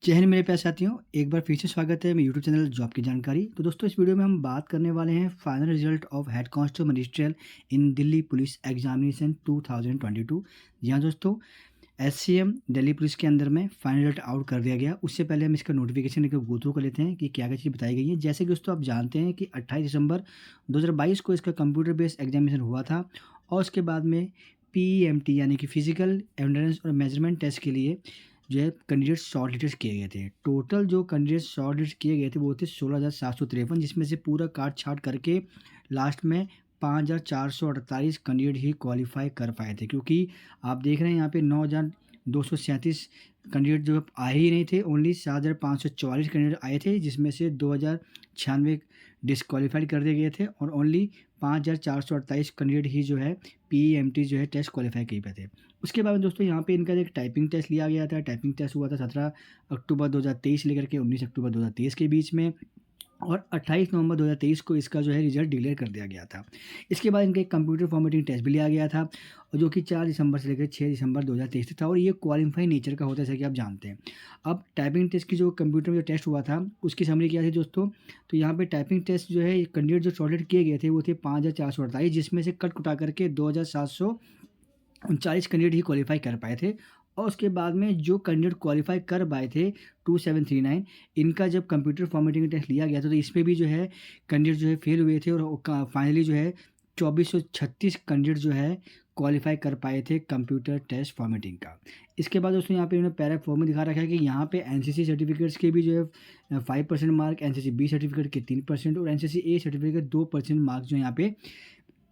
जय हिंद मेरे प्यारे साथियों, एक बार फिर से स्वागत है मेरे यूट्यूब चैनल जॉब की जानकारी। तो दोस्तों इस वीडियो में हम बात करने वाले हैं final result of head constable magisterial in Delhi police examination 2022। जी हाँ दोस्तों, एससीएम दिल्ली पुलिस के अंदर में फाइनल रिजल्ट आउट कर दिया गया। उससे पहले हम इसका नोटिफिकेशन एक गो थ्रू कर लेते हैं कि क्या क्या चीज़ बताई गई है। जैसे कि दोस्तों आप जानते हैं कि 28 दिसंबर 2022 को इसका कंप्यूटर बेस्ड एग्जामिनेशन हुआ था और उसके बाद में पीईएमटी यानी कि फिजिकल एंड्योरेंस और मेजरमेंट टेस्ट के लिए जो है कैंडिडेट शॉर्ट लिस्ट किए गए थे। टोटल जो कैंडिडेट शॉर्ट लिस्ट किए गए थे वो थे 16,753, जिसमें से पूरा काट छाट करके लास्ट में 5,448 कैंडिडेट ही क्वालिफाई कर पाए थे। क्योंकि आप देख रहे हैं यहाँ पे 9,237 कैंडिडेट जो आए ही नहीं थे, ओनली 7,544 कैंडिडेट आए थे, जिसमें से 2,096 डिसक्वालीफाइड कर दिए गए थे और ओनली 5,428 कैंडिडेट ही जो है पीईएमटी जो है टेस्ट क्वालिफाई कर पाए थे। उसके बाद में दोस्तों यहाँ पे इनका एक टाइपिंग टेस्ट लिया गया था। टाइपिंग टेस्ट हुआ था 17 अक्टूबर 2023 लेकर के 19 अक्टूबर 2023 के बीच में, और 28 नवंबर 2023 को इसका जो है रिजल्ट डिक्लेयर कर दिया गया था। इसके बाद इनका एक कंप्यूटर फॉर्मेटिंग टेस्ट भी लिया गया था, और जो कि 4 दिसंबर से लेकर 6 दिसंबर 2023 तक था, और ये क्वालिफाई नेचर का होता है, जैसे कि आप जानते हैं। अब टाइपिंग टेस्ट की जो कंप्यूटर में जो टेस्ट हुआ था उसकी समरी क्या थी दोस्तों, तो यहाँ पे टाइपिंग टेस्ट जो है कैंडिडेट जो शॉर्टेड किए गए थे वो थे 5,448, जिसमें से कट कुटा करके 2,739 कैंडिडेट ही क्वालिफाई कर पाए थे। और उसके बाद में जो कैंडिडेट क्वालिफाई कर पाए थे 2739, इनका जब कंप्यूटर फॉर्मेटिंग टेस्ट लिया गया था तो इसमें भी जो है कैंडिडेट जो है फेल हुए थे, और फाइनली जो है 2,436 कैंडिडेट जो है क्वालिफाई कर पाए थे कंप्यूटर टेस्ट फॉर्मेटिंग का। इसके बाद दोस्तों यहाँ पे उन्होंने पैरा फॉर्म में दिखा रखा है कि यहाँ पे एनसीसी सर्टिफिकेट्स के भी जो है 5% मार्क, एनसीसी बी सर्टिफिकेट के 3% और एनसीसी ए सर्टिफिकेट के 2% मार्क्स जो यहाँ पे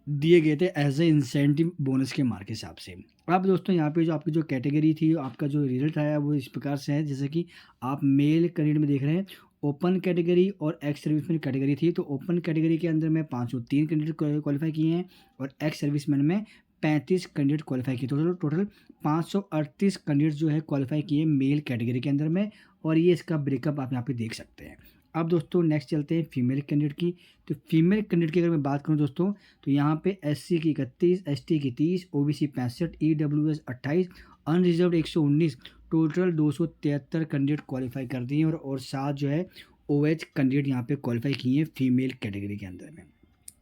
दिए गए थे एज ए इंसेंटिव बोनस के मार्क के हिसाब से। अब दोस्तों यहाँ पे जो आपकी जो कैटेगरी थी, आपका जो रिजल्ट आया वो इस प्रकार से है, जैसे कि आप मेल कैंडिडेट में देख रहे हैं। ओपन कैटेगरी और एक्स सर्विसमैन कैटेगरी थी, तो ओपन कैटेगरी के अंदर में 503 कैंडिडेट क्वालिफाई किए हैं और एक्स सर्विसमैन में 35 कैंडिडेट क्वालिफाई किए। टोटल 538 कैंडिडेट जो है क्वालिफाई किए मेल कैटेगरी के अंदर में, और ये इसका ब्रेकअप आप यहाँ पे देख सकते हैं। अब दोस्तों नेक्स्ट चलते हैं फीमेल कैंडिडेट की। तो फीमेल कैंडिडेट की अगर मैं बात करूं दोस्तों, तो यहाँ पे एससी की 31, एसटी की 30, OBC 65, EWS 28, unreserved 119, total 273 candidate qualify कर दिए हैं, और 7 जो है ओएच कैंडिडेट यहाँ पे क्वालिफाई किए हैं फीमेल कैटेगरी के अंदर में।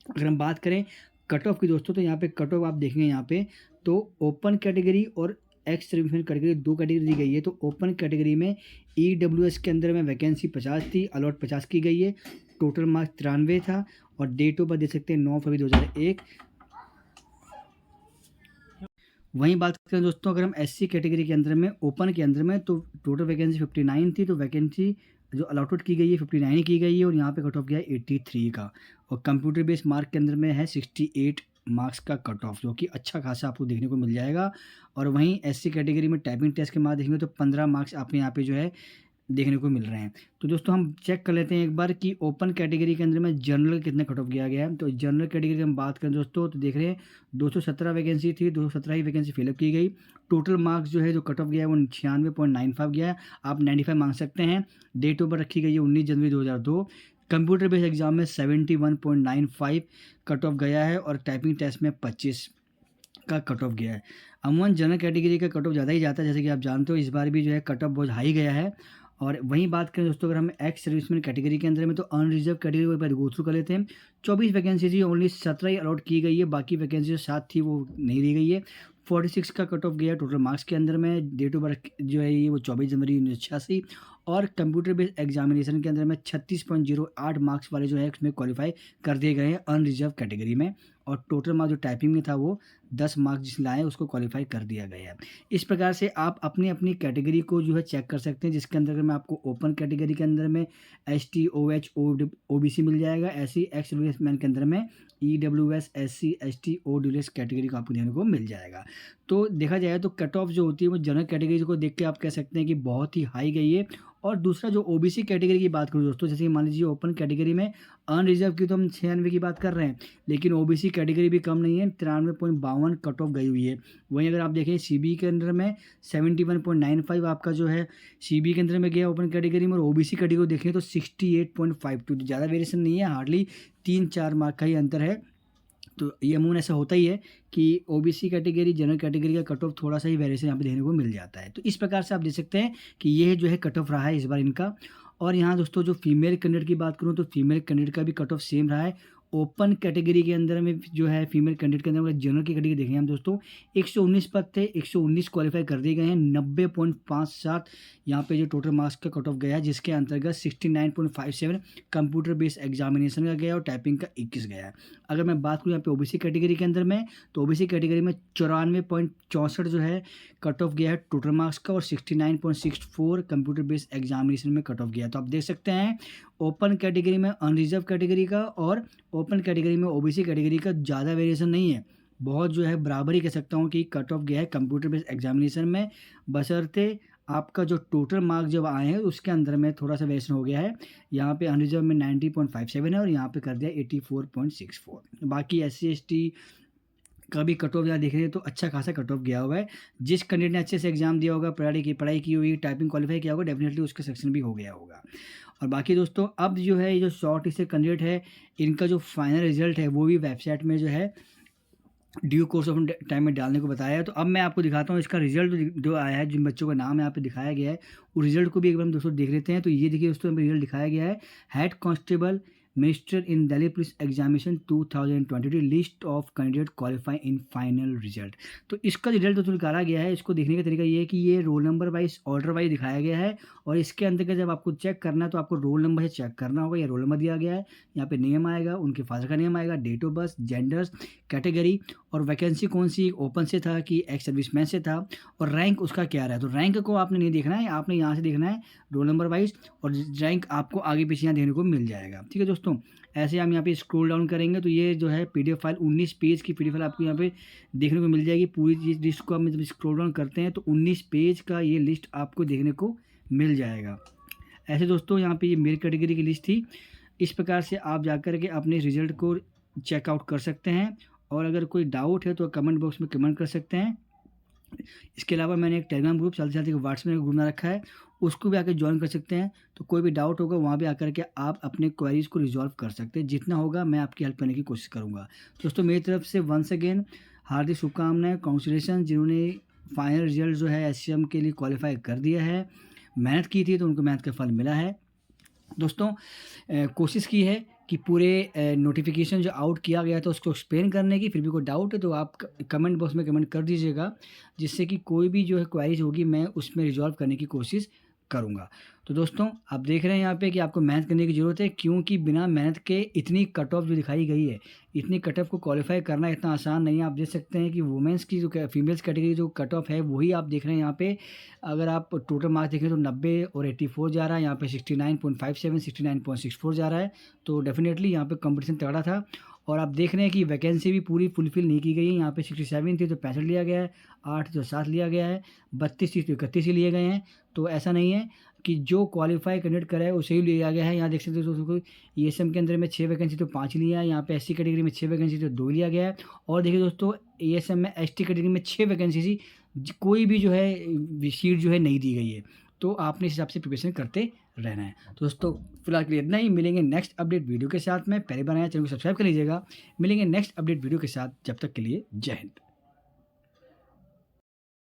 अगर हम बात करें कट ऑफ की दोस्तों, तो यहाँ पे कट ऑफ आप देखेंगे यहाँ पे, तो ओपन कैटेगरी और एक्स सर्विसमैन कैटेगरी दो कैटेगरी दी गई है। तो ओपन कैटेगरी में ईडब्ल्यूएस के अंदर में वैकेंसी 50 थी, अलॉट 50 की गई है, टोटल मार्क्स 93 था, और डेट ऑफ बर्थ देख सकते हैं 9 फरवरी 2001। वहीं बात करें दोस्तों अगर हम एससी कैटेगरी के अंदर में ओपन के अंदर में, तो टोटल वैकेंसी 59 थी, तो वैकेंसी जो अलॉटेड की गई है 59 की गई है, और यहाँ पे कट ऑफ गया है 83 का, और कंप्यूटर बेस्ड मार्क के अंदर में है 68 मार्क्स का कट ऑफ, जो कि अच्छा खासा आपको देखने को मिल जाएगा। और वहीं एससी कैटेगरी में टाइपिंग टेस्ट के बाद देखेंगे तो 15 मार्क्स आपके यहाँ पे जो है देखने को मिल रहे हैं। तो दोस्तों हम चेक कर लेते हैं एक बार कि ओपन कैटेगरी के अंदर में जनरल कितने कट ऑफ किया गया है। तो जनरल कैटेगरी की हम बात करें दोस्तों, तो देख रहे हैं 217 वैकेंसी थी, 217 ही वैकेंसी फिलअप की गई। टोटल मार्क्स जो है जो कट ऑफ गया है वो 96.95 गया है, आप 95 मांग सकते हैं। डेट ऑफ बर्थ रखी गई है 19 जनवरी 2002। कंप्यूटर बेस्ड एग्जाम में 71.95 कट ऑफ गया है, और टाइपिंग टेस्ट में 25 का कट ऑफ गया है। अमूमन जनरल कैटेगरी का कट ऑफ ज़्यादा ही जाता है, जैसे कि आप जानते हो इस बार भी जो है कट ऑफ बहुत हाई गया है। और वहीं बात करें दोस्तों अगर हम एक्स सर्विसमैन कैटेगरी के अंदर में, तो अनरिजर्व कैटेगरी को एक बार गो थ्रू कर लेते हैं। 24 वैकेंसी थी, ओनली 17 ही अलॉट की गई है, बाकी वैकेंसी जो 7 थी वो नहीं दी गई है। 46 का कट ऑफ गया टोटल मार्क्स के अंदर में। डेट ऑफ बर्थ जो है ये वो 24 जनवरी 1986, और कंप्यूटर बेस्ड एग्जामिनेशन के अंदर में 36.08 मार्क्स वाले जो है उसमें क्वालिफाई कर दिए गए हैं अनरिजर्व कैटेगरी में, और टोटल मार्क्स जो टाइपिंग में था वो 10 मार्क्स जिस लाए उसको क्वालिफाई कर दिया गया है। इस प्रकार से आप अपनी अपनी कैटेगरी को जो है चेक कर सकते हैं, जिसके अंदर में आपको ओपन कैटेगरी के अंदर में S T O H O B C मिल जाएगा, ऐसी एक्स सर्विसमैन के अंदर में E W S S C S T O D S category को आपको देखने को मिल जाएगा। तो देखा जाए तो कट ऑफ जो होती है वो जनरल कैटेगरी को देख के आप कह सकते हैं कि बहुत ही हाई गई है। और दूसरा जो ओबीसी कैटेगरी की बात करूँ दोस्तों, जैसे कि मान लीजिए ओपन कैटेगरी में अनरिजर्व की तो हम 96 की बात कर रहे हैं, लेकिन ओबीसी कैटेगरी भी कम नहीं है, 93.52 कट ऑफ गई हुई है। वहीं अगर आप देखें सीबी के अंदर में 71.95 आपका जो है सीबी के अंदर में गया ओपन कैटेगरी में, और ओबीसी कैटेगरी को देखें तो 68.52, ज़्यादा वेरिएशन नहीं है, हार्डली 3-4 मार्क का ही अंतर है तो ये अमूमन ऐसा होता ही है कि ओबीसी कैटेगरी, जनरल कैटेगरी का कट ऑफ थोड़ा-सा ही वेरिएशन यहाँ पे देखने को मिल जाता है। तो इस प्रकार से आप देख सकते हैं कि ये जो है कट ऑफ रहा है इस बार इनका। और यहाँ दोस्तों जो फीमेल कैंडिडेट की बात करूँ तो फीमेल कैंडिडेट का भी कट ऑफ सेम रहा है। ओपन कैटेगरी के अंदर में जो है फीमेल कैंडिडेट के अंदर में जनरल की कैटेगरी देखें हम दोस्तों, 119 पद थे, 119 क्वालीफाई कर दिए गए हैं, 90.57 यहाँ पे जो टोटल मार्क्स का कट ऑफ गया है, जिसके अंतर्गत 69.57 कंप्यूटर बेस्ड एग्जामिनेशन का गया और टाइपिंग का 21 गया है। अगर मैं बात करूँ यहाँ पे ओबीसी कैटेगरी के अंदर में, तो ओबीसी कैटेगरी में 94.64 जो है कट ऑफ गया है टोटल मार्क्स का, और 69.64 कंप्यूटर बेस्ड एग्जामिनेशन में कट ऑफ गया है। तो आप देख सकते हैं ओपन कैटेगरी में अनरिजर्व कैटेगरी का और ओपन कैटेगरी में ओबीसी कैटेगरी का ज़्यादा वेरिएशन नहीं है, बहुत जो है बराबर ही कह सकता हूँ कि कट ऑफ गया है कंप्यूटर बेस्ड एग्जामिनेशन में, बशर्ते आपका जो टोटल मार्क जब आए हैं उसके अंदर में थोड़ा सा वेरिएशन हो गया है। यहाँ पे अनरिजर्व में 90.57 है और यहाँ पे कर दिया 84.64। बाकी SC ST का भी कट ऑफ यहाँ देख रहे हैं तो अच्छा खासा कट ऑफ गया हुआ है। जिस कैंडिडेट ने अच्छे से एग्जाम दिया होगा, पढ़ाई की हुई, टाइपिंग क्वालिफाई किया होगा, डेफिनेटली उसका सिलेक्शन भी हो गया होगा। और बाकी दोस्तों अब जो है ये जो शॉर्ट लिस्ट कैंडिडेट है, इनका जो फाइनल रिजल्ट है वो भी वेबसाइट में जो है ड्यू कोर्स ऑफ टाइम में डालने को बताया है। तो अब मैं आपको दिखाता हूँ इसका रिजल्ट जो आया है, जिन बच्चों का नाम यहाँ पे दिखाया गया है उस रिजल्ट को भी एक बार हम दोस्तों देख लेते हैं। तो ये देखिए दोस्तों रिजल्ट दिखाया गया है, head constable minister in Delhi police examination 2022 list of candidate qualify in final result. तो इसका रिजल्ट जो निकाला गया है, इसको देखने का तरीका ये है कि ये roll number wise order wise दिखाया गया है, और इसके अंतर्गत जब आपको चेक करना है तो आपको रोल नंबर से चेक करना होगा। या रोल नंबर दिया गया है, यहाँ पे नेम आएगा, उनके फादर का नेम आएगा, date of birth, genders, category, और वैकेंसी कौन सी, ओपन से था कि एक्स सर्विसमैन से था, और रैंक उसका क्या रहा है। तो रैंक को आपने नहीं देखना है, आपने यहाँ से देखना है रोल नंबर वाइज, और रैंक आपको आगे पीछे यहाँ देखने को मिल जाएगा। ठीक है दोस्तों, ऐसे हम यहाँ पे स्क्रॉल डाउन करेंगे तो ये जो है पीडीएफ फाइल 19 पेज की पीडीएफ फाइल आपको यहाँ पे देखने को मिल जाएगी। पूरी चीज लिस्ट को हम जब स्क्रॉल डाउन करते हैं तो 19 पेज का ये लिस्ट आपको देखने को मिल जाएगा। ऐसे दोस्तों यहाँ पे ये मेरी कैटेगरी की लिस्ट थी। इस प्रकार से आप जाकर के अपने रिजल्ट को चेकआउट कर सकते हैं, और अगर कोई डाउट है तो कमेंट बॉक्स में कमेंट कर सकते हैं। इसके अलावा मैंने एक टेलीग्राम ग्रुप साथ ही व्हाट्सएप में ग्रुप बना रखा है, उसको भी आकर ज्वाइन कर सकते हैं। तो कोई भी डाउट होगा वहाँ भी आकर के आप अपने क्वेरीज को रिजॉल्व कर सकते हैं। जितना होगा मैं आपकी हेल्प करने की कोशिश करूँगा। दोस्तों मेरी तरफ से वंस अगेन हार्दिक शुभकामनाएं, कॉन्ग्रेचुलेसन जिन्होंने फाइनल रिजल्ट जो है SCM के लिए क्वालिफाई कर दिया है। मेहनत की थी तो उनको मेहनत का फल मिला है। दोस्तों कोशिश की है कि पूरे नोटिफिकेशन जो आउट किया गया था उसको एक्सप्लेन करने की। फिर भी कोई डाउट है तो आप कमेंट बॉक्स में कमेंट कर दीजिएगा, जिससे कि कोई भी जो है क्वेरीज होगी मैं उसमें रिजॉल्व करने की कोशिश करूँगा। तो दोस्तों आप देख रहे हैं यहाँ पे कि आपको मेहनत करने की ज़रूरत है, क्योंकि बिना मेहनत के इतनी कट ऑफ जो दिखाई गई है, इतनी कट ऑफ को क्वालिफाई करना इतना आसान नहीं है। आप देख सकते हैं कि वुमेंस की जो फीमेल्स कैटेगरी जो कट ऑफ है वही आप देख रहे हैं यहाँ पे। अगर आप टोटल मार्क्स देखें तो 90 और 84 जा रहा है, यहाँ पे 69.57 69.64 जा रहा है। तो डेफिनेटली यहाँ पे कंपटीशन तगड़ा था। और आप देख रहे हैं कि वैकेंसी भी पूरी फुलफिल नहीं की गई है। यहाँ पे 67 थी तो 65 लिया गया है, 8 तो 7 लिया गया है, 32 थी तो 31 ही लिए गए हैं। तो ऐसा नहीं है कि जो क्वालिफाई कैंडिडेट करा है उसे ही लिया गया है। यहाँ देख सकते हो दोस्तों ESM के अंदर में 6 वैकेंसी तो 5 लिया है, यहाँ पे SC कैटेगरी में 6 वैकेंसी तो 2 लिया गया है। और देखिए दोस्तों ESM में ST कैटेगरी में 6 वैकेंसी थी, कोई भी जो है सीट जो है नहीं दी गई है। तो आपने इस हिसाब से प्रिपरेशन करते रहना है। तो दोस्तों फिलहाल के लिए इतना ही, मिलेंगे नेक्स्ट अपडेट वीडियो के साथ में। पहले बार आया चैनल को सब्सक्राइब कर लीजिएगा। मिलेंगे नेक्स्ट अपडेट वीडियो के साथ, जब तक के लिए जय हिंद।